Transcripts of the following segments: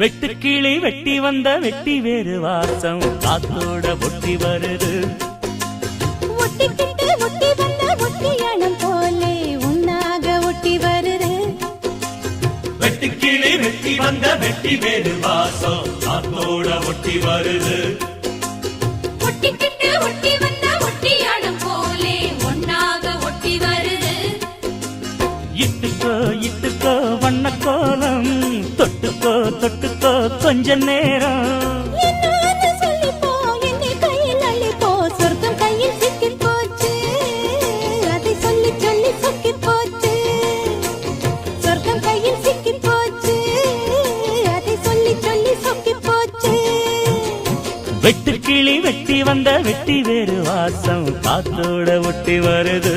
வெட்டு கிளி வெட்டி வந்த வெட்டி வேறு வாசம் காத்தோட ஒட்டி வருது. ஒட்டிக்கிட்டு ஒட்டி வந்த ஒட்டியானம் போலே உன்னாக ஒட்டி வருது. வெட்டு கிளி வெட்டி வந்த வெட்டி வேறு வாசம் காத்தோட ஒட்டி வருது. ஒட்டிக்கிட்டு ஒட்டி வந்த ஒட்டியானம் போலே உன்னாக ஒட்டி வருது. இட்டுக்கோ இட்டுக்கோ வண்ண கோலம் தொட்டுக்கோ தொட்டுக்கோ கொஞ்ச நேரம். என்னன்னு சொல்லிப்போ என்னை கையில் அள்ளிப்போ சொர்க்கம் கையில் சிக்கி போச்சு. அதை சொல்லி சொல்லி சொக்கி போச்சு. சொர்க்கம் கையில் சிக்கி போச்சு. அதை சொல்லி சொல்லி சொக்கி போச்சு. வெட்டு கிளி வெட்டி வந்த வெட்டி வேறு வாசம் காத்தோட ஒட்டி வருது.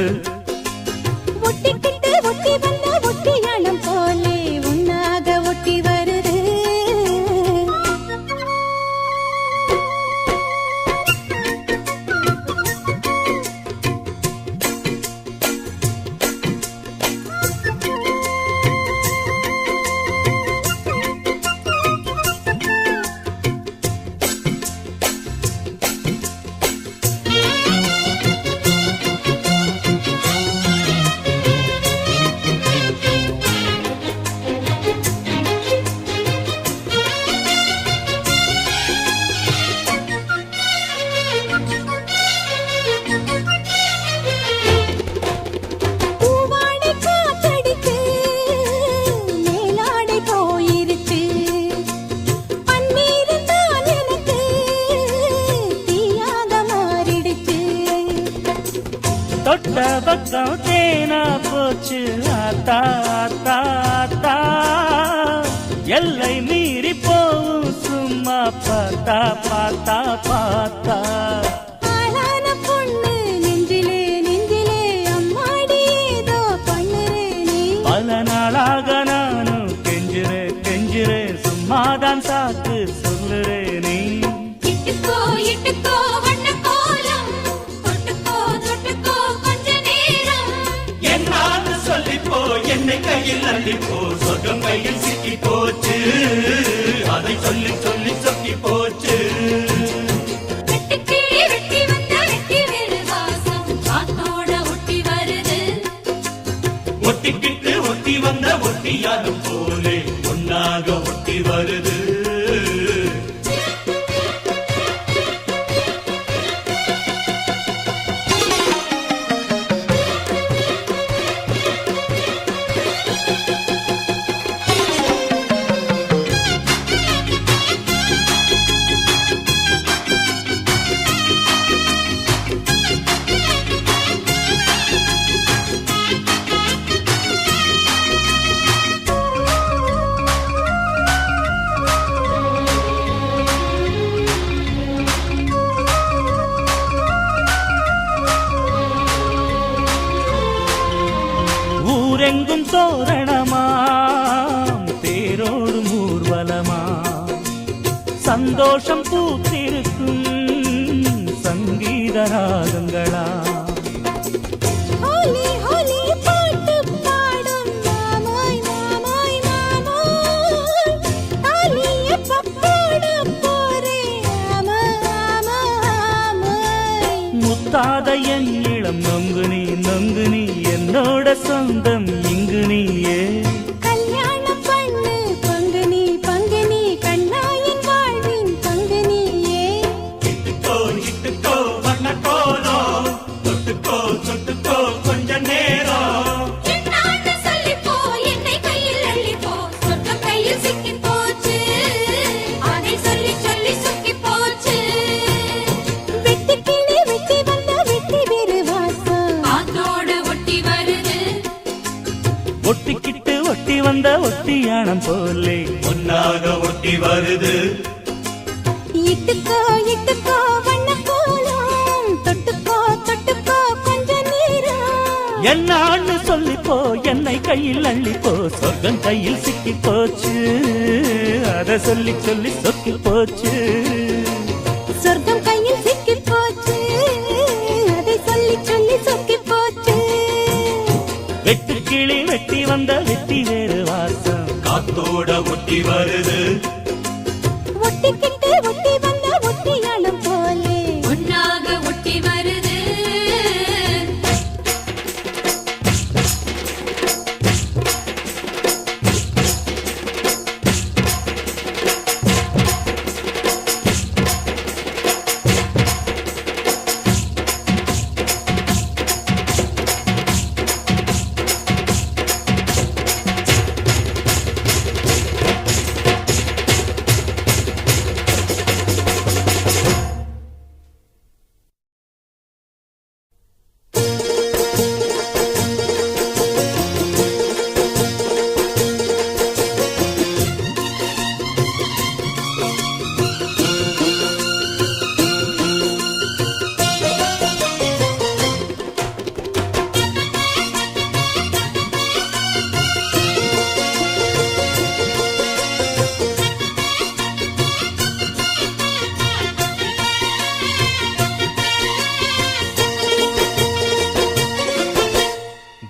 ஒட்டிக்கிட்டு ஒட்டி வந்த ஒட்டியானம் போலே உன்னாக ஒட்டி வருது. தொட்ட பக்கம் தேனா போச்சு ஆத்தா ஆத்தா ஆத்தா. எல்லை மீறி போவும் சும்மா பார்த்தா பார்த்தா பார்த்தா. ஆளான பொண்ணு நெஞ்சிலே நெஞ்சிலே அம்மாடி ஏதோ பண்ணுறே நீ. பல நாளாக நானும் கெஞ்சுறே கெஞ்சுறே சும்மாதான் சாக்கு சொல்லுறே நீ. இட்டுக்கோ இட்டுக்கோ வண்ண கோலம் தொட்டுக்கோ தொட்டுக்கோ கொஞ்ச நேரம். என்னான்னு சொல்லிப்போ என்னை கையில் அள்ளிப்போ சொர்க்கம் கையில் சிக்கி போச்சு. அதை சொல்லி சொல்லி சொக்கி போச்சு. வெட்டுக்கிளி வெட்டி வந்த வெட்டி வேறு வாசம் காத்தோட ஒட்டி வருது. ஒட்டிக்கிட்டு ஒட்டி வந்த ஒட்டியானம் போலே ஒன்னாக ஒட்டி வருது. ஊரெங்கும் தோரணமாம் தேரோடும் ஊர்வலமா சந்தோஷம் பூத்திருக்கும் சங்கீத ராகங்களா. ஹோலி ஹோலி பாட்டு பாடும் மாமாய் மாமாய் மாமாய். தாலிய பப்போட போரே ஆமா ஆமா ஆமாய். முத்தாத என் இளம் நொங்கு நீ என்னோட சொந்தம் இங்கு நீயே. கல்யாணம் பண்ணு பங்கு நீ கண்ணாயின் வாழ்வின் பங்கு நீயே. இட்டுக்கோ இட்டுக்கோ வண்ண கோலம் தொட்டுக்கோ தொட்டுக்கோ கொஞ்ச நேரம். என்னான்னு சொல்லிப்போ என்னை கையில் அள்ளிப்போ சொர்க்கம் கையில் சிக்கி போச்சு. அதை சொல்லி சொல்லி சொக்கி போச்சு. வெட்டி கிளி வெட்டி வந்த வெட்டி வேறு வாசம் காத்தோட ஒட்டி வருது. ஒட்டிக்கிட்டு ஒட்டி வந்த ஒட்டியானம் போலே ஒன்னாக ஒட்டி வருது. இட்டுக்கோ இட்டுக்கோ வண்ண கோலம் தொட்டுக்கோ தொட்டுக்கோ கொஞ்ச நேரம். என்னான்னு சொல்லிப்போ என்னை கையில் அள்ளிப்போ சொர்க்கம் கையில் சிக்கி போச்சு. அத சொல்லி சொல்லி சொக்கி போச்சு. சொர்க்கம் கையில் சிக்கி போச்சு. அதை சொல்லி சொல்லி சொக்கி போச்சு. வெட்டு கிளி வெட்டி வந்த வெட்டி வேறு வாசம் காத்தோட ஒட்டி வருது. ஒட்டிக்கிட்டு ஒட்டி வந்த ஒட்டியானம் போலே ஒன்னாக ஒட்டி வருது.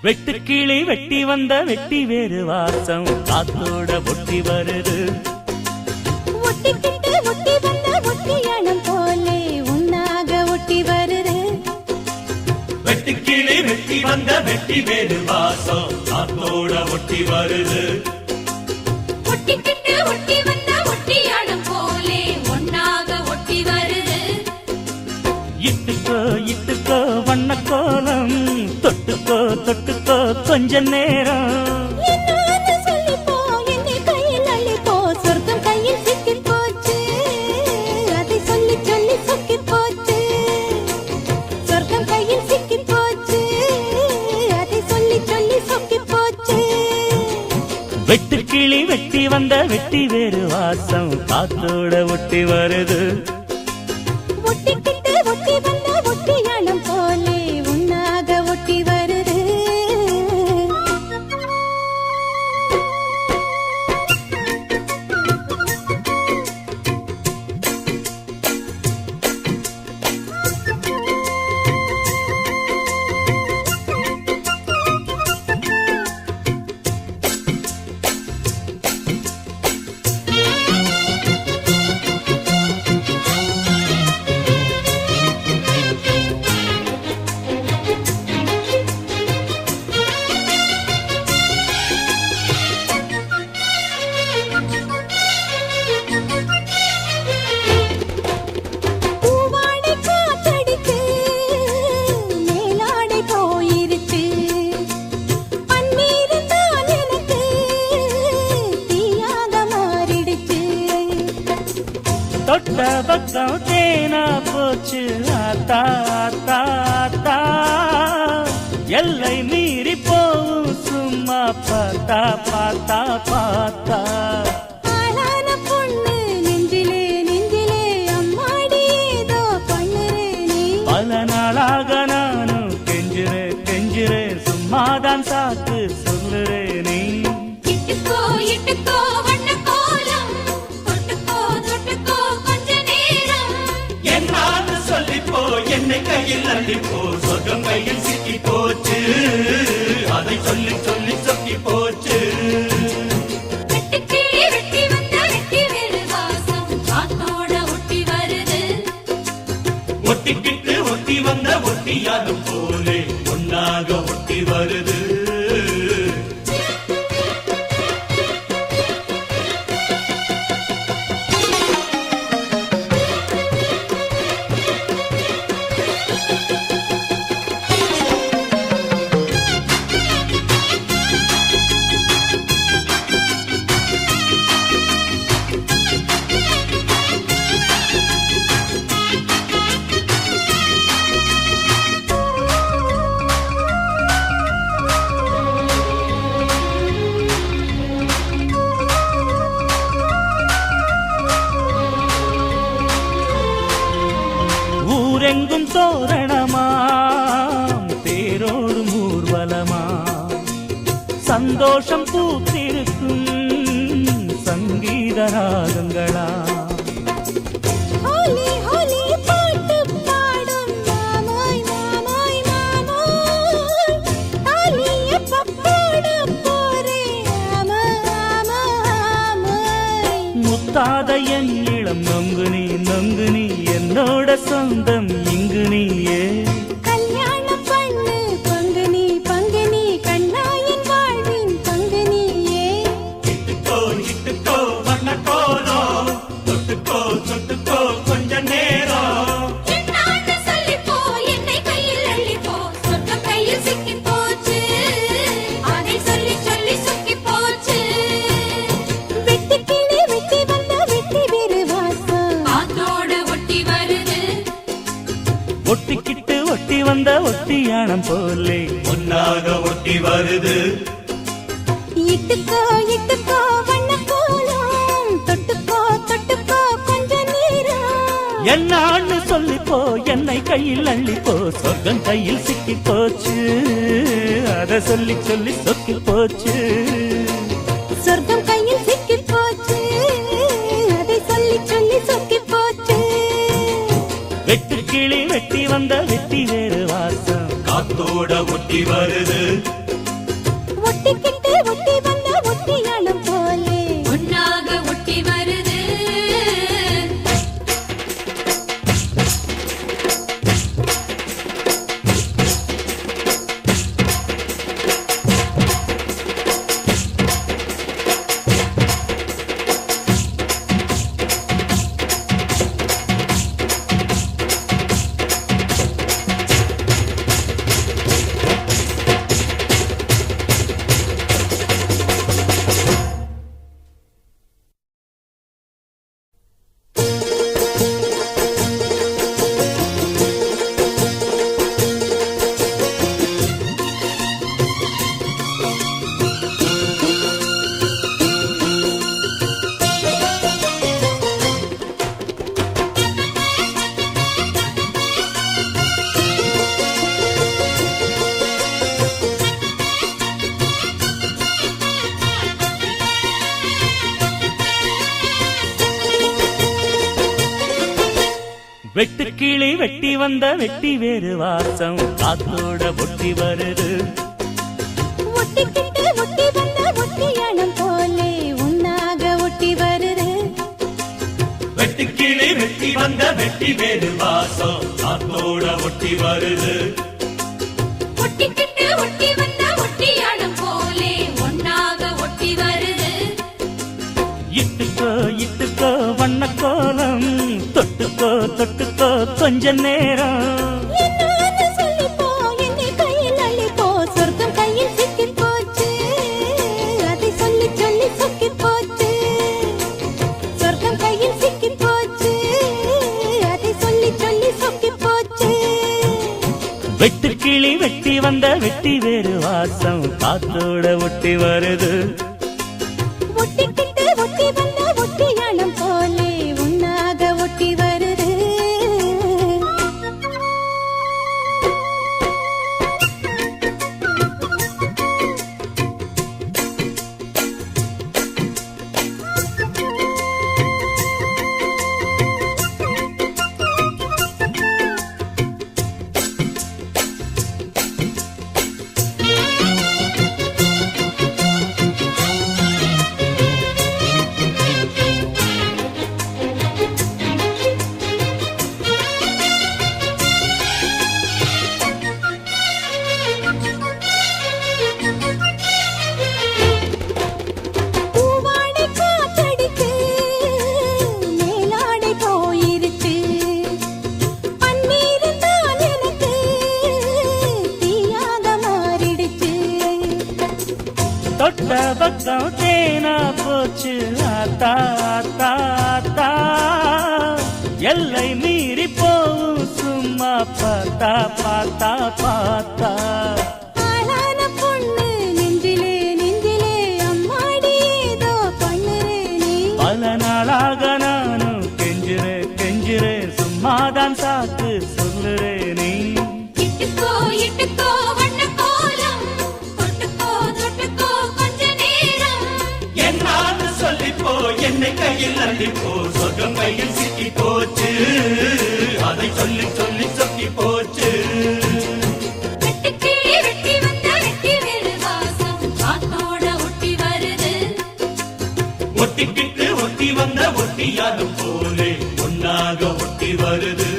வெட்டுக்கிளி வெட்டி வந்த வெட்டி வேறு வாசம் காத்தோட ஒட்டி வருது. ஒட்டிக்கிட்டு ஒட்டி வந்த ஒட்டியானம் போலே ஒன்னாக ஒட்டி வருது. வெட்டுக்கிளி வெட்டி வந்த வெட்டி வேறு வாசம் காத்தோட ஒட்டி வருது. ஒட்டிக்கிட்டு ஒட்டி வந்த ஒட்டியானம் போலே ஒன்னாக ஒட்டி வருது. இட்டுக்கோ இட்டுக்கோ வண்ண கோலம் தொட்டுக்கோ தொட்டுக்கோ கொஞ்ச நேரம். என்னான்னு சொல்லிப்போ என்னை கையில் அள்ளிப்போ சொர்க்கம் கையில் சிக்கிப் போச்சு. அதை சொல்லி சொல்லி சொக்கிப் போச்சு. சொர்க்கம் கையில் சிக்கிப் போச்சு. அதை சொல்லி சொல்லி சொக்கிப் போச்சு. வெட்டுக்கிளி வெட்டி வந்த வெட்டி வேறு வாசம் காத்தோட ஒட்டி வருது. ஒட்டிக்கிட்டு ஒட்டி வந்த ஒட்டியானம் போலே ஒன்னாக ஒட்டி வருது. பூவாடை காற்றடிச்சு மேலாடை போயிருச்சு. பன்னீர் தான் எனக்கு தீயாக மாறிடுச்சு. தொட்ட பக்கம் தேனா போச்சு ஆத்தா ஆத்தா ஆத்தா. எல்லை மீறி போவும் சும்மா பார்த்தா பார்த்தா பார்த்தா. ஆளான பொண்ணு நெஞ்சிலே நெஞ்சிலே அம்மாடி ஏதோ பண்ணுறே நீ. பல நாளாக நானும் கெஞ்சுறேன் கெஞ்சுறேன் சும்மாதான் சாக்கு சொல்லுறேன் நீ. இட்டுக்கோ இட்டுக்கோ வண்ண கோலம் தொட்டுக்கோ தொட்டுக்கோ கொஞ்ச நேரம். என்னான்னு சொல்லிப்போ என்னை கையில் அள்ளிப்போ சொர்க்கம் கையில் சிக்கி போச்சு. அதை சொல்லி சொல்லி சொக்கி போச்சு. வெட்டுக்கிளி வெட்டி வந்த வெட்டி வேறு வாசம் காத்தோட ஒட்டி வருது. ஒட்டிக்கிட்டு ஒட்டி வந்த ஒட்டியாலும் போலே ஒன்னாக ஒட்டி வருது. ஊரெங்கும் தோரணமாம் தேரோடும் ஊர்வலமா சந்தோஷம் பூத்திருக்கும் சங்கீத ராகங்களா. ஹோலி ஹோலி பாட்டு பாடும் மாமாய் மாமாய் மாமாய். தாலி எப்ப போட போறே ஆமா ஆமா ஆமாய். முத்தாத என் இளம் நொங்கு நீ என்னோட சொந்தம் இங்கு நீயே. கல்யாணம் பண்ணு பங்கு நீ கண்ணாயின் வாழ்வின் பங்கு நீயே. இட்டுக்கோ வண்ண கோலம் தொட்டுக்கோ சொட்டுக்கோ கொஞ்ச நேரம். என்னான்னு சொல்லிப்போ என்னை கையில் அள்ளிப்போ சொர்க்கம் கையில் சிக்கி போச்சு அதை சொல்லி சொல்லி சொக்கி போச்சு. வெட்டி கிளி வெட்டி வந்த வெட்டி வேறு வாசம் காத்தோட ஒட்டி வருது ஒட்டிக்கிட்டு ஒட்டி வந்த ஒட்டியானம் போலே ஒன்னாக ஒட்டி வருது. இட்டுக்கோ வண்ண கோலம் தொட்டுக்கோ கொஞ்ச நேரம். என்னான்னு சொல்லிப்போ என்னை கையில் அள்ளிப்போ சொர்க்கம் கையில் சிக்கி போச்சு அத சொல்லி சொல்லி சொக்கி போச்சு. சொர்க்கம் கையில் சிக்கி போச்சு அதை சொல்லி சொல்லி சொக்கி போச்சு. வெட்டு கிளி வெட்டி வந்த வெட்டி வேறு வாசம் காத்தோட ஒட்டி வருது. ஒட்டிக்கிட்டு ஒட்டி வந்த ஒட்டியானம் போலே ஒன்னாக ஒட்டி வருது. வெட்டு கிளி வெட்டி வந்த வெட்டி வேறு வாசம் காத்தோட ஒட்டி வருது. ஒட்டிக்கிட்டு ஒட்டி வந்த ஒட்டியானம் போலே ஒன்னாக ஒட்டி வருது. வெட்டுக்கிளி வெட்டி வந்த வெட்டி வேறு வாசம் காத்தோட ஒட்டி வருது. ஒட்டிக்கிட்டு ஒட்டி வந்த ஒட்டியானம் போலே ஒன்னாக ஒட்டி வருது. இட்டுக்கோ வண்ண கோலம் தொட்டுக்கோ கொஞ்ச நேரம். என்னான்னு சொல்லிப்போ என்னை கையில் அள்ளிப்போ சொர்க்கம் கையில் சிக்கி போச்சு அதை சொல்லி சொல்லி சொக்கி போச்சு. சொர்க்கம் கையில் சிக்கி போச்சு அதை சொல்லி சொல்லி சொக்கி போச்சு. வெட்டு கிளி வெட்டி வந்த வெட்டி வேறு வாசம் காத்தோட ஒட்டி வருது. ஒட்டிக்கிட்டு ஒட்டி வந்த ஒட்டியானம் போலே ஒன்னாக ஒட்டி வருது. பூவாடை காத்தடிச்சு மேலாடை போயிருச்சு. பன்னீர் தான் எனக்கு தீயாக மாறிடுச்சு. தொட்ட பக்கம் தேனா போச்சு ஆத்தா ஆத்தா ஆத்தா எல்லை மீறி போவும் சும்மா பார்த்தா பார்த்தா பார்த்தா. ஆளான பொண்ணு நெஞ்சிலே அம்மாடி ஏதோ பண்ணுறே நீ. பல நாளாக நானும் கெஞ்சுறேன் சும்மாதான் சாக்கு சொல்லுறேன் நீ. இட்டுக்கோ வண்ண கோலம் தொட்டுக்கோ கொஞ்ச நேரம். என்னான்னு சொல்லிப்போ என்னை கையில் அள்ளிப்போ சொர்க்கம் கையில் சிக்கி போச்சு அதை சொல்லி சொல்லி சொக்கி போச்சு. வெட்டுக்கிளி வெட்டி வந்த வெட்டி வேறு வாசம் காத்தோட ஒட்டி வருது. ஒட்டிக்கிட்டு ஒட்டி வந்த ஒட்டியாலும் போலே ஒட்டி வருது.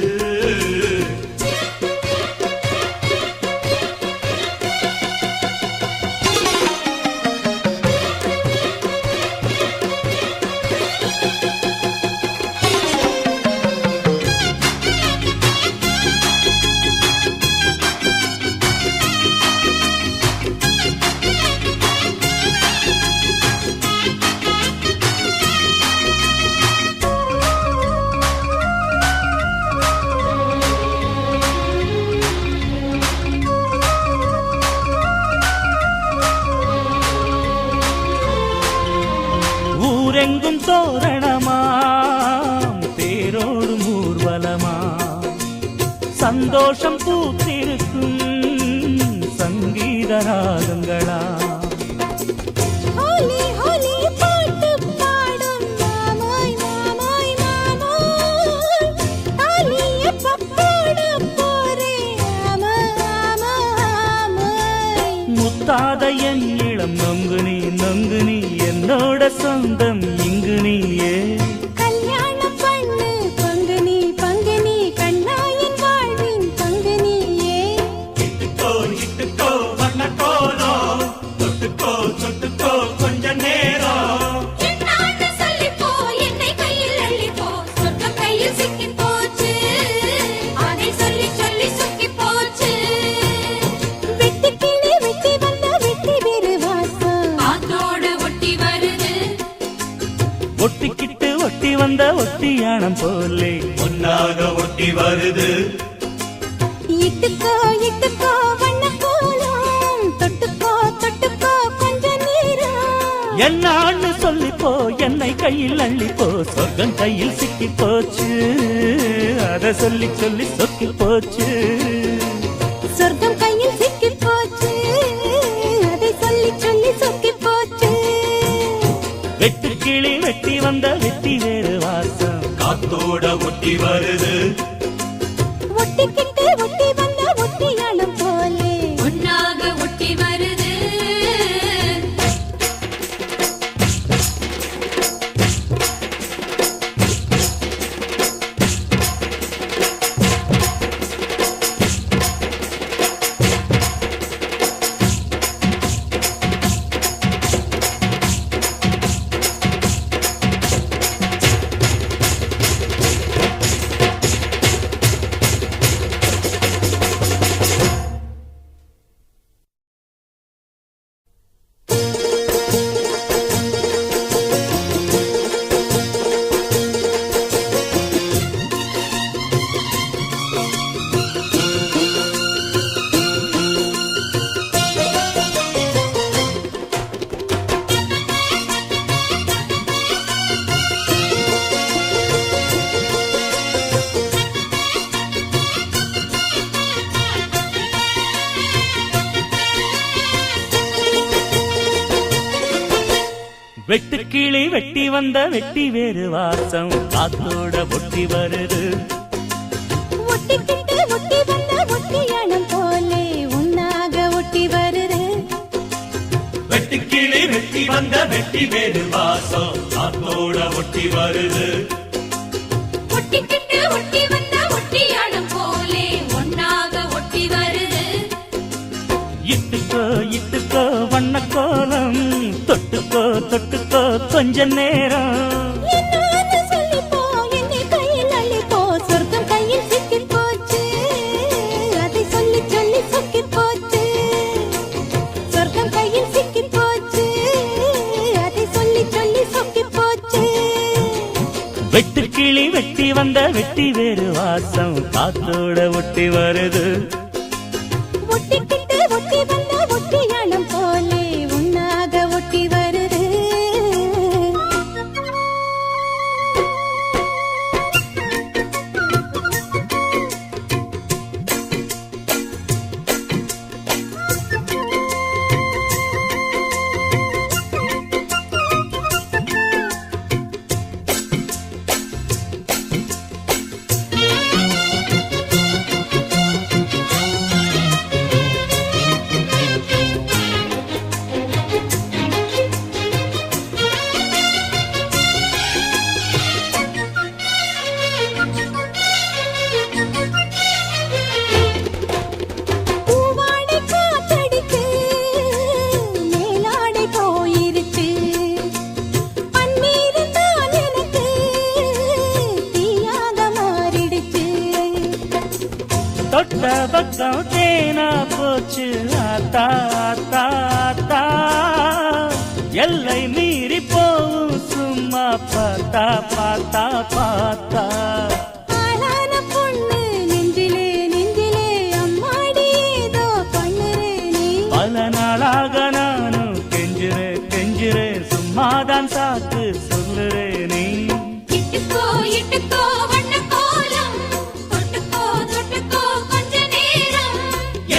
ஊரெங்கும் தோரணமாம் தேரோடும் ஊர்வலமா சந்தோஷம் பூத்திருக்கும் சங்கீத ராகங்களா ஹோலி ஹோலி பாட்டு பாடும் மாமாய் மாமாய் மாமாய் தாலி எப்ப போட போறே மாமாய் முத்தாத என் இளம் நொங்கு நீ என்னோட சொந்தம் இங்கு நீயே கல்யாணம் பண்ணு பங்கு நீ கண்ணாயின் வாழ்வின் பங்கு நீயே இட்டுக்கோ இட்டுக்கோ வண்ண கோலம் தொட்டுக்கோ தொட்டுக்கோ கொஞ்ச நேரம். என்னான்னு சொல்லிப்போ என்னை கையில் அள்ளிப்போ சொர்க்கம் கையில் சிக்கி போச்சு அதை சொல்லி சொல்லி சொக்கி போச்சு. வெட்டி கிளி வெட்டி வந்த வெட்டி வேறு வாசம் காத்தோட ஒட்டி வருது ஒட்டிக்கிட்டு ஒட்டி வந்த ஒட்டியானம் போலே ஒன்னாக ஒட்டி வருது. இட்டுக்கோ இட்டுக்கோ வண்ண கோலம் தொட்டுக்கோ தொட்டுக்கோ கொஞ்ச நேரம் என்னான்னு சொல்லிப்போ என்னை கையில் அள்ளிப்போ சொர்க்கம் கையில் சிக்கி போச்சு அத சொல்லி சொல்லி சொக்கி போச்சு சொர்க்கம் கையில் சிக்கி போச்சு அதை சொல்லி சொல்லி சொக்கி போச்சு வெட்டு கிளி வெட்டி வந்த வெட்டி வேறு வாசம் காத்தோட ஒட்டி வருது. ஒட்டிக்கிட்டு ஒட்டி வந்த ஒட்டியானம் போலே ஒன்னாக ஒட்டி வருது. வெட்டு கிளி வெட்டி வந்த வெட்டி வேறு வாசம் காத்தோட ஒட்டி வருது ஒட்டிக்கிட்டு ஒட்டி வந்த ஒட்டியானம் போலே உன்னாக ஒட்டி வருது வெட்டுக்கிளி வெட்டி வந்த வெட்டி வேறு வாசம் காத்தோட ஒட்டி வருது. ஒட்டிக்கிட்டு ஒட்டி வந்த ஒட்டியானம் போலே ஒன்னாக ஒட்டி வருது. இட்டுக்கோ இட்டுக்கோ வண்ண கோலம் தொட்டுக்கோ தொட்டுக்கோ கொஞ்ச நேரம் என்னான்னு சொல்லிப்போ என்னை கையில் அள்ளிப்போ சொர்க்கம் கையில் சிக்கி போச்சு அதை சொல்லி சொல்லி சொக்கி போச்சு சொர்க்கம் கையில் சிக்கி போச்சு அதை சொல்லி சொல்லி சொக்கி போச்சு வெட்டு கிளி வெட்டி வந்த வெட்டி வேறு வாசம் காத்தோட ஒட்டி வருது ஒட்டிக்கிட்டு ஒட்டி வந்த ஒட்டியானம் போலே உன்னாக ஒட்டி வருது பக்கம் தேனா போச்சு ஆத்தா ஆத்தா ஆத்தா எல்லை மீறி போவும் சும்மா பார்த்தா பார்த்தா பார்த்தா ஆளான பொண்ணு நெஞ்சிலே நெஞ்சிலே அம்மாடி ஏதோ பண்ணுறே நீ பல நாளாக நானும் கெஞ்சுறேன் சும்மாதான் சாக்கு சொல்லுறே நீ இட்டுக்கோ இட்டுக்கோ வண்ண கோலம் தொட்டுக்கோ தொட்டுக்கோ கொஞ்ச நேரம்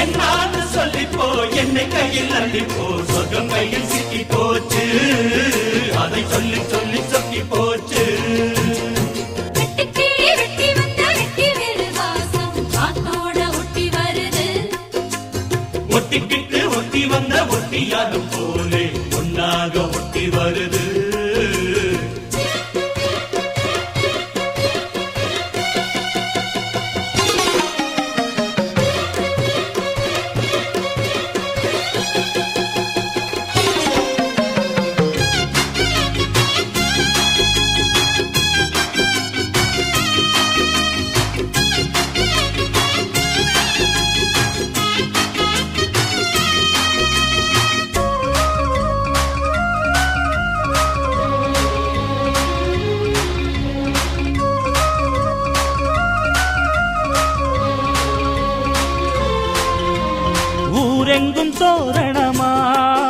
என்னான்னு சொல்லிப்போ என்னை கையில் அள்ளிப்போ சொர்க்கம் கையில் சிக்கி போச்சு அதை சொல்லி சொல்லி சொக்கி போச்சு வெட்டுக்கிளி வெட்டி வந்த வெட்டி வேறு வாசம் காத்தோட ஒட்டி வருது ஒட்டிக்கிட்டு ஒட்டி வந்த ஒட்டியாலும் போலே ஒன்னாக ஒட்டி வருது ஊரெங்கும் தோரணமாம்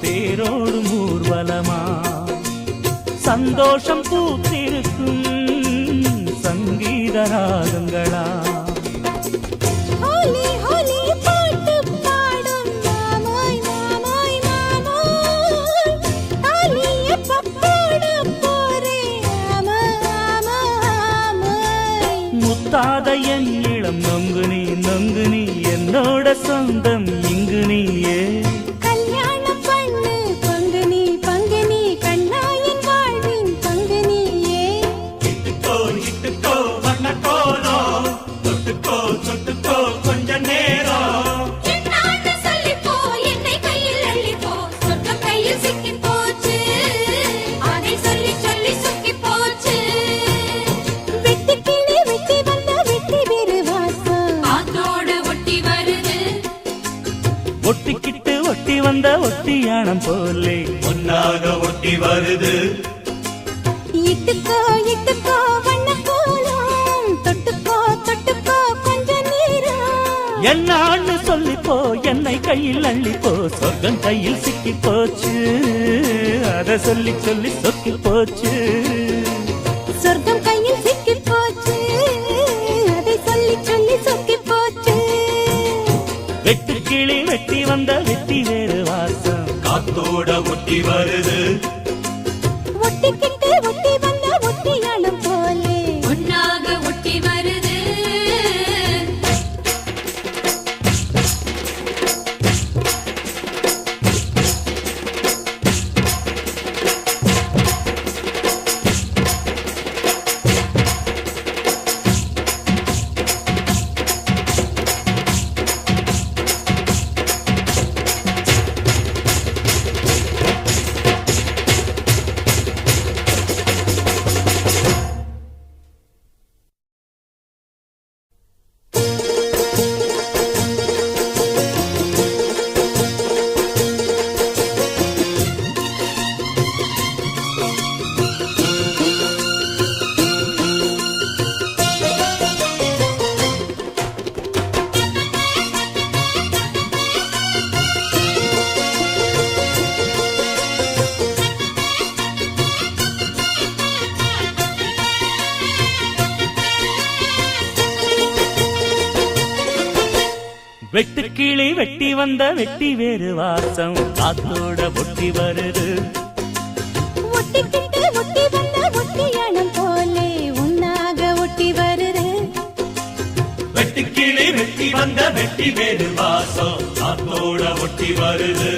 தேரோடும் ஊர்வலமா சந்தோஷம் பூத்திருக்கும் சங்கீத ராகங்களா ஹோலி ஹோலி பாட்டு பாடும் மாமோய் மாமோய் மாமோய் தாலிய பப்போட போரே ஆமா ஆமா ஆமோய் முத்தாத என் இளம் நொங்கு நீ என்னோட சொந்தம் இங்கு நீயே கல்யாணம் பண்ணு பங்கு நீ கண்ணாயின் வாழ்வின் பங்கு நீயே இட்டுக்கோ வண்ண கோலம் தொட்டுக்கோ தொட்டுக்கோ கொஞ்ச நேரம் என்னான்னு சொல்லிப்போ என்னை கையில் அள்ளிப்போ சொர்க்கம் கையில் சிக்கி போச்சு அதை சொல்லி சொல்லி சொக்கி போச்சு வெட்டுக்கிளி வெட்டி வந்த வெட்டி வேறு வாசம் காத்தோட ஒட்டி வருது ஒட்டிக்கிட்டு ஒட்டி வந்த ஒட்டியானம் போலே ஒன்னாக ஒட்டி வருது இட்டுக்கோ இட்டுக்கோ வண்ண கோலம் தொட்டுக்கோ தொட்டுக்கோ கொஞ்ச நேரம் என்னான்னு சொல்லிப்போ என்னை கையில் அள்ளிப்போ சொர்க்கம் கையில் சிக்கி போச்சு அத சொல்லி சொல்லி சொக்கி போச்சு சொர்க்கம் கையில் சிக்கி போச்சு அதை சொல்லி சொல்லி சொக்கி போச்சு வெட்டு கிளி வெட்டி வந்த வெட்டி வேறு வாசம் காத்தோட ஒட்டி வருது ஒட்டிக்கிட்டு ஒட்டி வந்த ஒட்டியானம் போலே ஒன்னாக ஒட்டி வருது வெட்டு கிளி வெட்டி வந்த வெட்டி வேறு வாசம் காத்தோட ஒட்டி வருது ஒட்டிக்கிட்டு ஒட்டி வந்த ஒட்டியானம் போலே உன்னாக ஒட்டி வருது வெட்டுக்கிளி வெட்டி வந்த வெட்டி வேறு வாசம் காத்தோட ஒட்டி வருது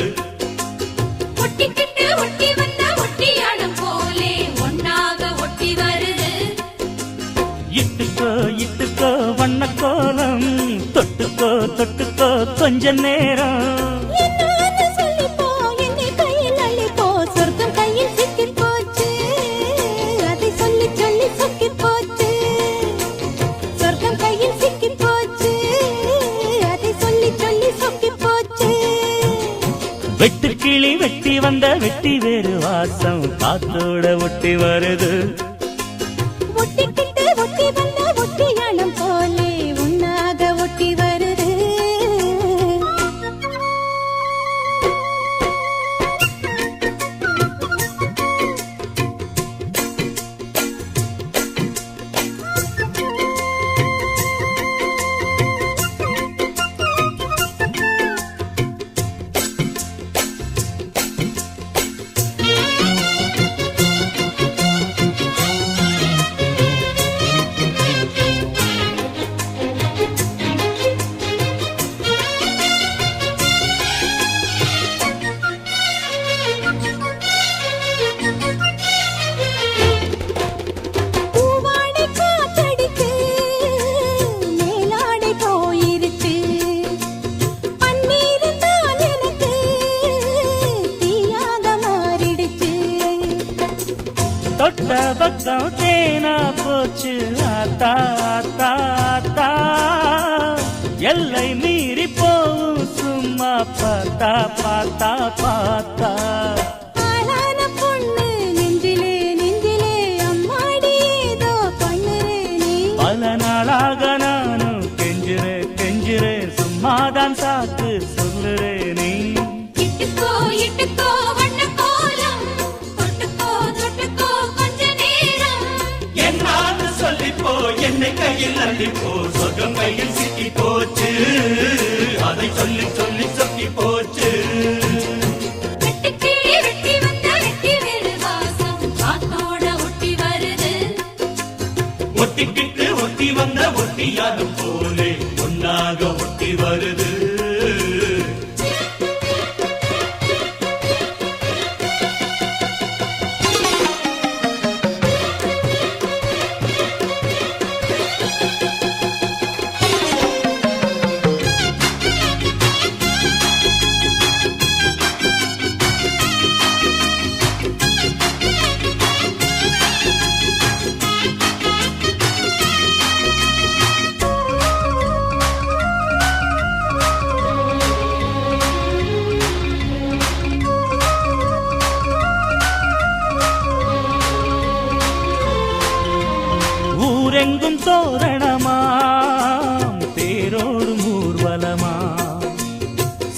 ஒட்டிக்கிட்டு ஒட்டி வந்த ஒட்டியானம் போலே ஒன்னாக ஒட்டி வருது இட்டுக்கோ வண்ண கோலம் தொட்டுக்கோ தொட்டுக்கோ கொஞ்ச நேரம் என்னான்னு சொல்லிப்போ என்னை கையில் அள்ளிப்போ சொர்க்கம் கையில் சிக்கி போச்சு அதை சொல்லி சொல்லி சொக்கி போச்சு சொர்க்கம் கையில் சிக்கி போச்சு வெட்டி வேறு வாசம் காத்தோட ஒட்டி வருது. ஒட்டிக்கிட்டு ஒட்டி வந்த ஒட்டியானம் போலே உன்னாக ஒட்டி வருது. பூவாடை காத்தடிச்சு மேலாடை போயிருச்சு. பன்னீர் தான் எனக்கு தீயாக மாறிடுச்சு. தொட்ட பக்கம் தேனா போச்சு ஆத்தா ஆத்தா ஆத்தா. எல்லை மீறி போவும் சும்மா பார்த்தா பார்த்தா பார்த்தா. ஆளான பொண்ணு நெஞ்சிலே நெஞ்சிலே அம்மாடி ஏதோ பண்ணுறே நீ. பல நாளாக நானும் கெஞ்சுறேன் சும்மாதான் சாக்கு சொல்லுறேன் நீ. இட்டுக்கோ இட்டுக்கோ வண்ண கோலம் தொட்டுக்கோ தொட்டுக்கோ கொஞ்ச நேரம். என்னான்னு சொல்லிப்போ என்னை கையில் அள்ளிப்போ சொர்க்கம் கையில் சிக்கி போச்சு அதை சொல்லி சொல்லி சொக்கி போச்சு. வெட்டுக்கிளி வெட்டி வந்த வெட்டி வேறு வாசம் காத்தோட ஒட்டி வருது. ஒட்டிக்கிட்டு ஒட்டி வந்த ஒட்டியானம் போலே ஒன்னாக ஒட்டி வருது. ஊரெங்கும் தோரணமாம் தேரோடும் ஊர்வலமா.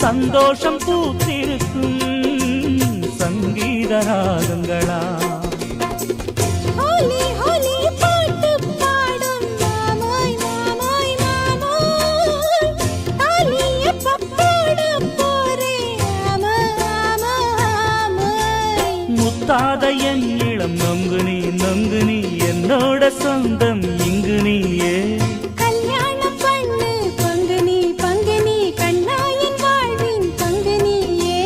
சந்தோஷம் பூத்திருக்கும் சங்கீத ராகங்களா. ஹோலி ஹோலி பாட்டு பாடும் மாமாய் மாமாய் மாமாய். தாலி எப்ப போட போறே ஆமா ஆமா ஆமாய். முத்தாத என் இளம் நொங்கு நீ என்னோட சொந்தம் இங்கு நீயே. கல்யாணம் பண்ணு பங்கு நீ கண்ணாயின் வாழ்வின் பங்கு நீயே.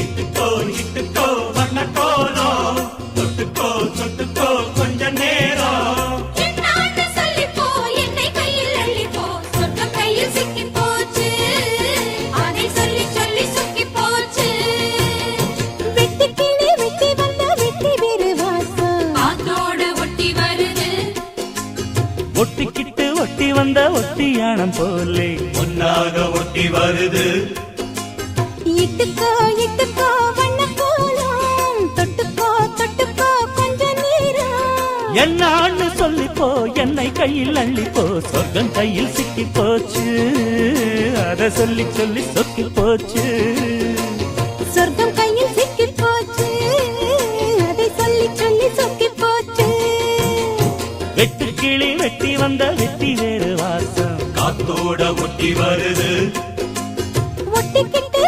இட்டுக்கோ இட்டுக்கோ வண்ண கோலம் தொட்டுக்கோ தொட்டுக்கோ கொஞ்ச நேரம். என்னான்னு சொல்லிப்போ என்னை கையில் அள்ளிப்போ சொர்க்கம் கையில் சிக்கி போச்சு அதை சொல்லி சொல்லி சொக்கி போச்சு. வெட்டுக்கிளி வெட்டி வந்த வெட்டி வேறு வாசம் காத்தோட ஒட்டி வருது. ஒட்டிக்கிட்டு ஒட்டி வந்த ஒட்டியானம் போலே ஒன்னாக ஒட்டி வருது. இட்டுக்கோ இட்டுக்கோ வண்ண கோலம் தொட்டுக்கோ தொட்டுக்கோ கொஞ்ச நேரம். என்னான்னு சொல்லிப்போ என்னை கையில் அள்ளிப்போ சொர்க்கம் கையில் சிக்கி போச்சு அதை சொல்லி சொல்லி சொக்கி போச்சு. சொர்க்கம் கையில் சிக்கி போச்சு அதை சொல்லி சொல்லி சொக்கி போச்சு. வெட்டுக்கிளி வெட்டி வந்த வெட்டி வேறு வாசம் காத்தோட ஒட்டி வருது. ஒட்டிக்கிட்டு